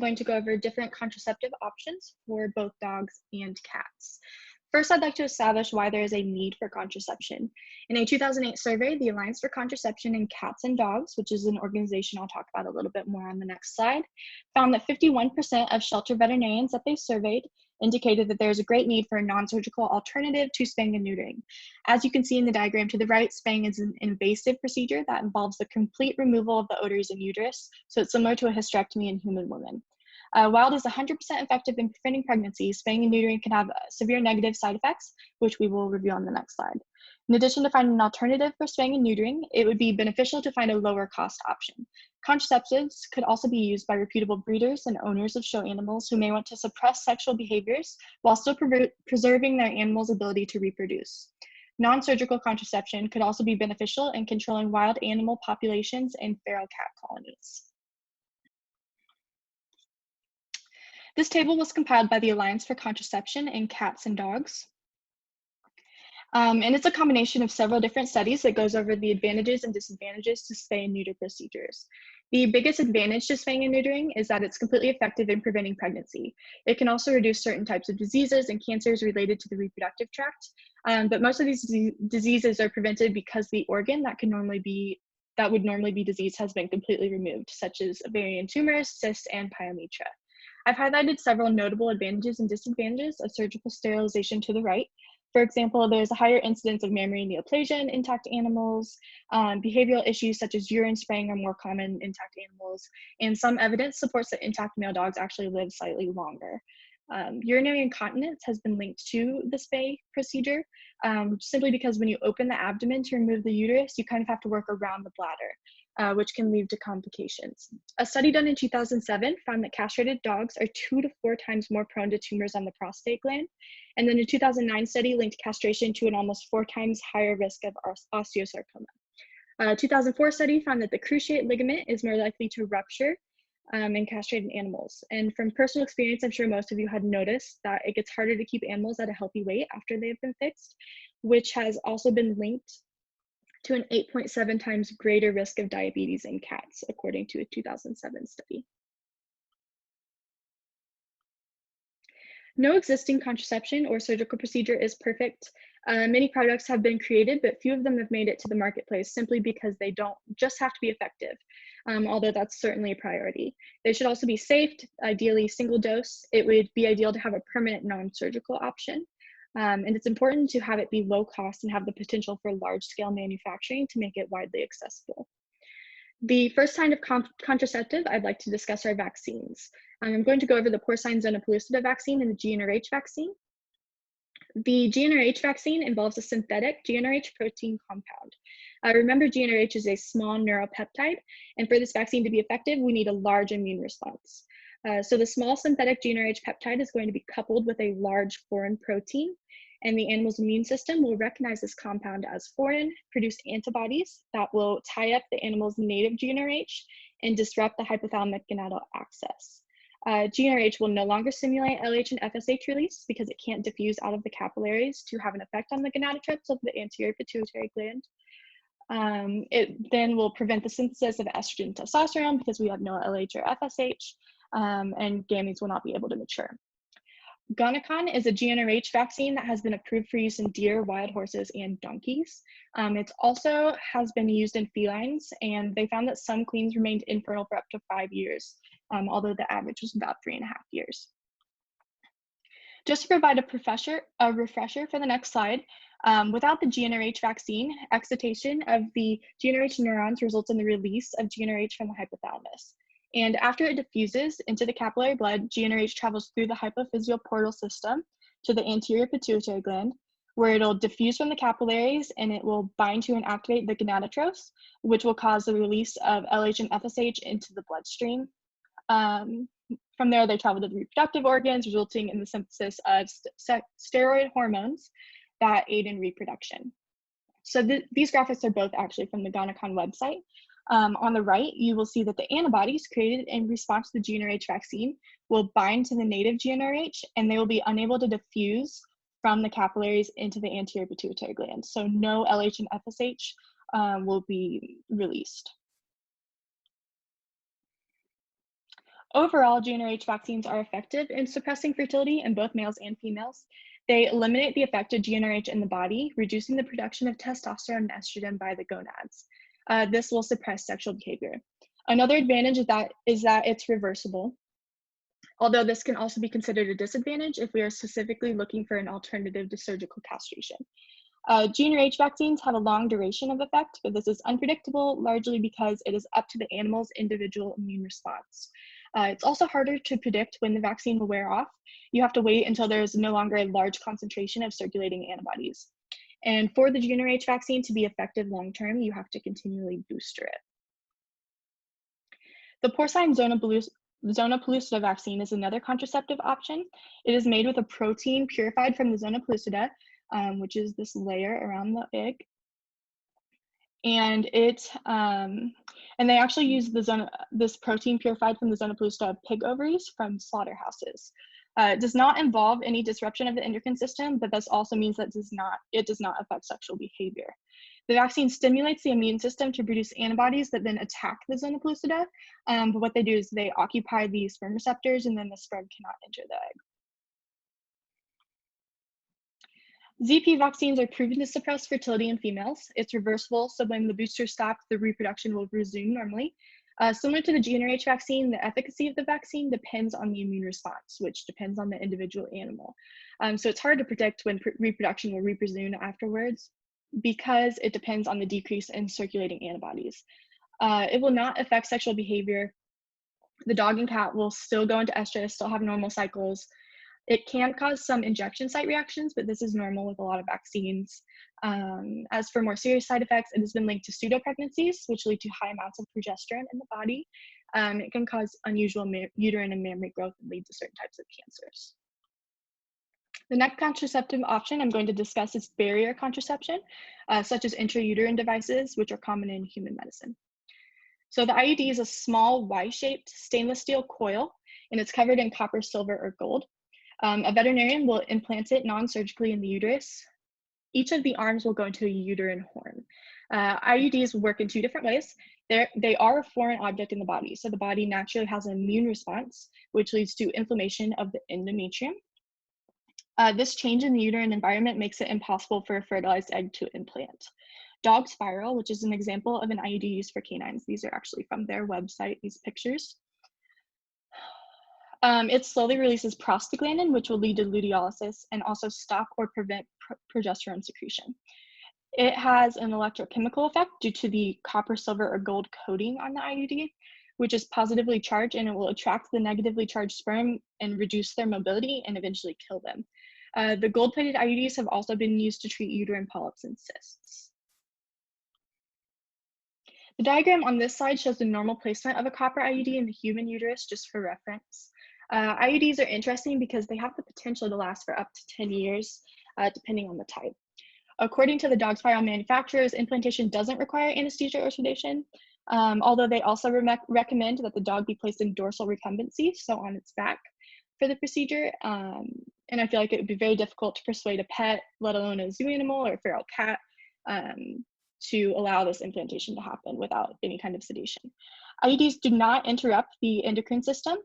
going to go over different contraceptive options for both dogs and cats. First, I'd like to establish why there is a need for contraception. In a 2008 survey, the Alliance for Contraception in Cats and Dogs, which is an organization I'll talk about a little bit more on the next slide, found that 51% of shelter veterinarians that they surveyed indicated that there is a great need for a non-surgical alternative to spaying and neutering. As you can see in the diagram to the right, spaying is an invasive procedure that involves the complete removal of the ovaries and uterus, so it's similar to a hysterectomy in human women. While it is 100% effective in preventing pregnancy, spaying and neutering can have severe negative side effects, which we will review on the next slide. In addition to finding an alternative for spaying and neutering, it would be beneficial to find a lower cost option. Contraceptives could also be used by reputable breeders and owners of show animals who may want to suppress sexual behaviors while still preserving their animal's ability to reproduce. Non-surgical contraception could also be beneficial in controlling wild animal populations and feral cat colonies. This table was compiled by the Alliance for Contraception in Cats and Dogs. And it's a combination of several different studies that goes over the advantages and disadvantages to spay and neuter procedures. The biggest advantage to spaying and neutering is that it's completely effective in preventing pregnancy. It can also reduce certain types of diseases and cancers related to the reproductive tract, but most of these diseases are prevented because the organ that would normally be diseased has been completely removed, such as ovarian tumors, cysts, and pyometra. I've highlighted several notable advantages and disadvantages of surgical sterilization to the right. For example, there's a higher incidence of mammary neoplasia in intact animals. Behavioral issues such as urine spraying are more common in intact animals, and some evidence supports that intact male dogs actually live slightly longer. Urinary incontinence has been linked to the spay procedure, simply because when you open the abdomen to remove the uterus, you kind of have to work around the bladder, which can lead to complications. A study done in 2007 found that castrated dogs are 2 to 4 times more prone to tumors on the prostate gland. And then a 2009 study linked castration to an almost 4 times higher risk of osteosarcoma. A 2004 study found that the cruciate ligament is more likely to rupture in castrated animals. And from personal experience, I'm sure most of you had noticed that it gets harder to keep animals at a healthy weight after they've been fixed, which has also been linked to an 8.7 times greater risk of diabetes in cats, according to a 2007 study. No existing contraception or surgical procedure is perfect. Many products have been created, but few of them have made it to the marketplace simply because they don't just have to be effective, although that's certainly a priority. They should also be safe, ideally single dose. It would be ideal to have a permanent non-surgical option. And it's important to have it be low cost and have the potential for large-scale manufacturing to make it widely accessible. The first kind of contraceptive I'd like to discuss are vaccines. I'm going to go over the porcine zona pellucida vaccine and the GnRH vaccine. The GnRH vaccine involves a synthetic GnRH protein compound. Remember, GnRH is a small neuropeptide, and for this vaccine to be effective, we need a large immune response. So the small synthetic GnRH peptide is going to be coupled with a large foreign protein, and the animal's immune system will recognize this compound as foreign, produce antibodies that will tie up the animal's native GnRH and disrupt the hypothalamic gonadal axis. GnRH will no longer simulate LH and FSH release because it can't diffuse out of the capillaries to have an effect on the gonadotropes of the anterior pituitary gland. It then will prevent the synthesis of estrogen and testosterone because we have no LH or FSH, and gametes will not be able to mature. Gonacon is a GnRH vaccine that has been approved for use in deer, wild horses, and donkeys. It also has been used in felines, and they found that some queens remained infertile for up to 5 years, although the average was about 3.5 years. Just to provide a refresher for the next slide, without the GnRH vaccine, excitation of the GnRH neurons results in the release of GnRH from the hypothalamus. And after it diffuses into the capillary blood, GnRH travels through the hypophyseal portal system to the anterior pituitary gland, where it'll diffuse from the capillaries and it will bind to and activate the gonadotropes, which will cause the release of LH and FSH into the bloodstream. From there, they travel to the reproductive organs, resulting in the synthesis of steroid hormones that aid in reproduction. So these graphics are both actually from the Gonacon website. On the right, you will see that the antibodies created in response to the GnRH vaccine will bind to the native GnRH, and they will be unable to diffuse from the capillaries into the anterior pituitary gland. So no LH and FSH will be released. Overall, GnRH vaccines are effective in suppressing fertility in both males and females. They eliminate the effect of GnRH in the body, reducing the production of testosterone and estrogen by the gonads. This will suppress sexual behavior. Another advantage is that it's reversible, although this can also be considered a disadvantage if we are specifically looking for an alternative to surgical castration. GnRH vaccines have a long duration of effect, but this is unpredictable, largely because it is up to the animal's individual immune response. It's also harder to predict when the vaccine will wear off. You have to wait until there is no longer a large concentration of circulating antibodies. And for the GnRH vaccine to be effective long-term, you have to continually booster it. The porcine zona pellucida vaccine is another contraceptive option. It is made with a protein purified from the zona pellucida, which is this layer around the egg. And they actually use this protein purified from the zona pellucida pig ovaries from slaughterhouses. It does not involve any disruption of the endocrine system, but this also means that it does not affect sexual behavior. The vaccine stimulates the immune system to produce antibodies that then attack the zona pellucida, but what they do is they occupy the sperm receptors, and then the sperm cannot enter the egg. ZP vaccines are proven to suppress fertility in females. It's reversible, so when the booster stops, the reproduction will resume normally. Similar to the GnRH vaccine, the efficacy of the vaccine depends on the immune response, which depends on the individual animal. So it's hard to predict when reproduction will resume afterwards because it depends on the decrease in circulating antibodies. It will not affect sexual behavior. The dog and cat will still go into estrus, still have normal cycles. It can cause some injection site reactions, but this is normal with a lot of vaccines. As for more serious side effects, it has been linked to pseudopregnancies, which lead to high amounts of progesterone in the body. It can cause unusual uterine and mammary growth and lead to certain types of cancers. The next contraceptive option I'm going to discuss is barrier contraception, such as intrauterine devices, which are common in human medicine. So the IUD is a small Y-shaped stainless steel coil, and it's covered in copper, silver, or gold. A veterinarian will implant it non-surgically in the uterus. Each of the arms will go into a uterine horn. IUDs work in two different ways. They are a foreign object in the body, so the body naturally has an immune response, which leads to inflammation of the endometrium. This change in the uterine environment makes it impossible for a fertilized egg to implant. Dog spiral, which is an example of an IUD used for canines. These are actually from their website, these pictures. It slowly releases prostaglandin, which will lead to luteolysis and also stop or prevent progesterone secretion. It has an electrochemical effect due to the copper, silver, or gold coating on the IUD, which is positively charged, and it will attract the negatively charged sperm and reduce their mobility and eventually kill them. The gold-plated IUDs have also been used to treat uterine polyps and cysts. The diagram on this slide shows the normal placement of a copper IUD in the human uterus, just for reference. IUDs are interesting because they have the potential to last for up to 10 years, depending on the type. According to the dog spiral manufacturers, implantation doesn't require anesthesia or sedation, although they also recommend that the dog be placed in dorsal recumbency, so on its back, for the procedure. And I feel like it would be very difficult to persuade a pet, let alone a zoo animal or a feral cat, to allow this implantation to happen without any kind of sedation. IUDs do not interrupt the endocrine system,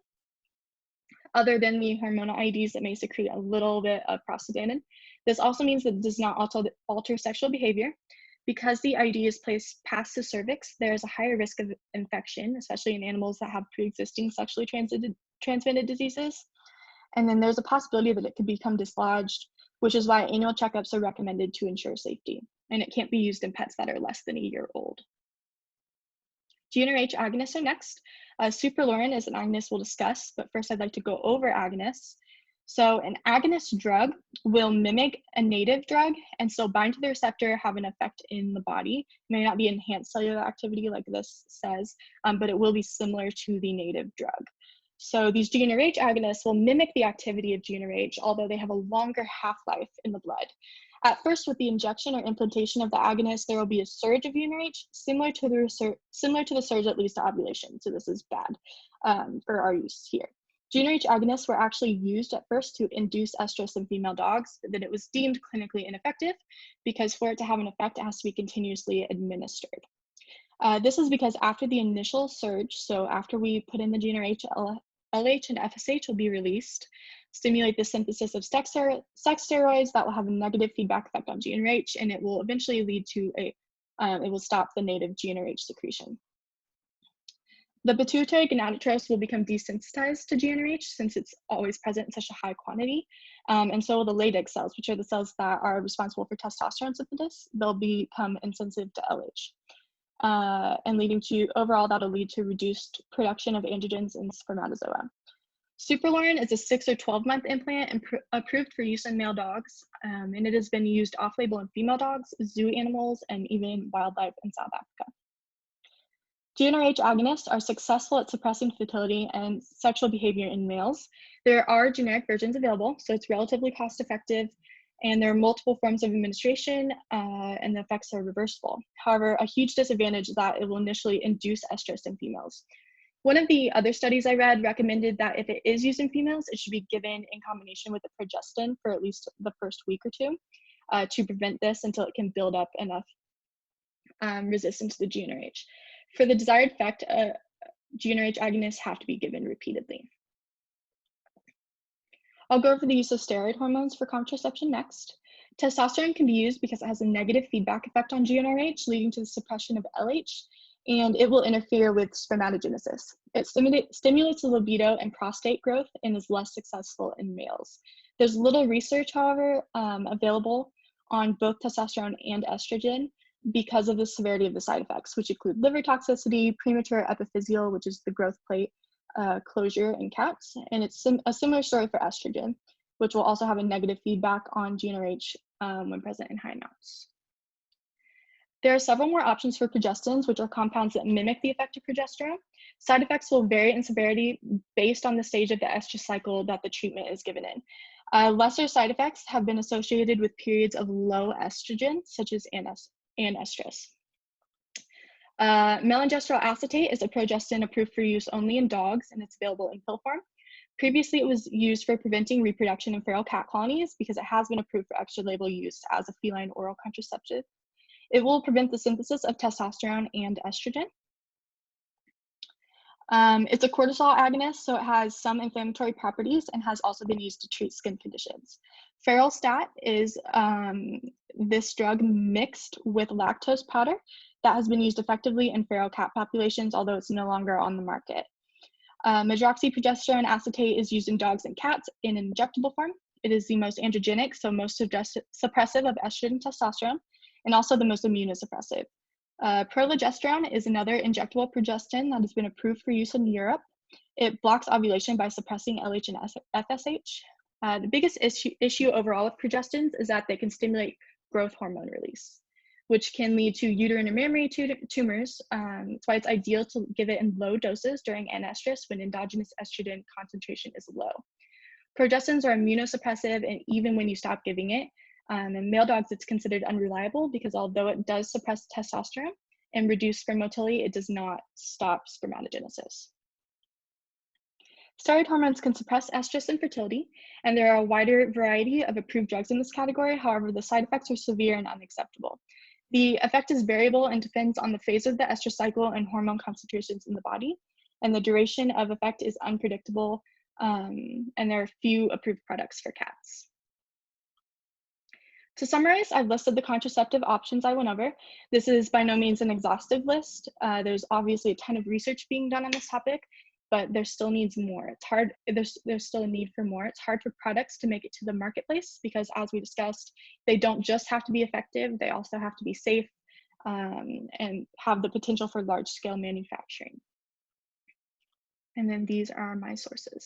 other than the hormonal IUDs that may secrete a little bit of prostaglandin. This also means that it does not alter sexual behavior. Because the IUD is placed past the cervix, there is a higher risk of infection, especially in animals that have pre-existing sexually transmitted diseases. And then there's a possibility that it could become dislodged, which is why annual checkups are recommended to ensure safety. And it can't be used in pets that are less than a year old. GnRH agonists are next. Suprelorin is an agonist we'll discuss, but first I'd like to go over agonists. So an agonist drug will mimic a native drug and still bind to the receptor, have an effect in the body. It may not be enhanced cellular activity like this says, but it will be similar to the native drug. So these GnRH agonists will mimic the activity of GnRH, although they have a longer half-life in the blood. At first, with the injection or implantation of the agonist, there will be a surge of GnRH, similar to the surge that leads to ovulation. So this is bad for our use here. GnRH agonists were actually used at first to induce estrus in female dogs, but then it was deemed clinically ineffective because for it to have an effect, it has to be continuously administered. This is because after the initial surge, so after we put in the GnRH LH and FSH will be released, stimulate the synthesis of sex steroids that will have a negative feedback effect on GnRH, and it will eventually lead to it will stop the native GnRH secretion. The pituitary gonadotropes will become desensitized to GnRH since it's always present in such a high quantity. And so will the Leydig cells, which are the cells that are responsible for testosterone synthesis. They'll become insensitive to LH. And leading to, overall, that'll lead to reduced production of androgens in spermatozoa. Supralorin is a 6 or 12-month implant and approved for use in male dogs, and it has been used off-label in female dogs, zoo animals, and even wildlife in South Africa. GnRH agonists are successful at suppressing fertility and sexual behavior in males. There are generic versions available, so it's relatively cost-effective, and there are multiple forms of administration, and the effects are reversible. However, a huge disadvantage is that it will initially induce estrus in females. One of the other studies I read recommended that if it is used in females, it should be given in combination with the progestin for at least the first week or two to prevent this until it can build up enough resistance to the GnRH. For the desired effect, GnRH agonists have to be given repeatedly. I'll go over the use of steroid hormones for contraception next. Testosterone can be used because it has a negative feedback effect on GnRH, leading to the suppression of LH, and it will interfere with spermatogenesis. It stimulates the libido and prostate growth and is less successful in males. There's little research, however, available on both testosterone and estrogen because of the severity of the side effects, which include liver toxicity, premature epiphyseal, which is the growth plate closure in cats, and it's a similar story for estrogen, which will also have a negative feedback on GnRH when present in high amounts. There are several more options for progestins, which are compounds that mimic the effect of progesterone. Side effects will vary in severity based on the stage of the estrous cycle that the treatment is given in. Lesser side effects have been associated with periods of low estrogen, such as anestrus. Melangestrol acetate is a progestin approved for use only in dogs, and it's available in pill form. Previously, it was used for preventing reproduction in feral cat colonies because it has been approved for extra label use as a feline oral contraceptive. It will prevent the synthesis of testosterone and estrogen. It's a cortisol agonist, so it has some inflammatory properties and has also been used to treat skin conditions. Ferrostat is this drug mixed with lactose powder that has been used effectively in feral cat populations, although it's no longer on the market. Medroxyprogesterone acetate is used in dogs and cats in an injectable form. It is the most androgenic, so most suppressive of estrogen and testosterone, and also the most immunosuppressive. Prolagesterone is another injectable progestin that has been approved for use in Europe. It blocks ovulation by suppressing LH and FSH. The biggest issue overall with progestins is that they can stimulate growth hormone release, which can lead to uterine or mammary tumors. That's why it's ideal to give it in low doses during anestrus when endogenous estrogen concentration is low. Progestins are immunosuppressive, and even when you stop giving it, in male dogs, it's considered unreliable because although it does suppress testosterone and reduce sperm motility, it does not stop spermatogenesis. Steroid hormones can suppress estrus and fertility, and there are a wider variety of approved drugs in this category. However, the side effects are severe and unacceptable. The effect is variable and depends on the phase of the estrous cycle and hormone concentrations in the body, and the duration of effect is unpredictable, and there are few approved products for cats. To summarize, I've listed the contraceptive options I went over. This is by no means an exhaustive list. There's obviously a ton of research being done on this topic, but there still needs more. It's hard, there's still a need for more. It's hard for products to make it to the marketplace because, as we discussed, they don't just have to be effective, they also have to be safe and have the potential for large-scale manufacturing. And then these are my sources.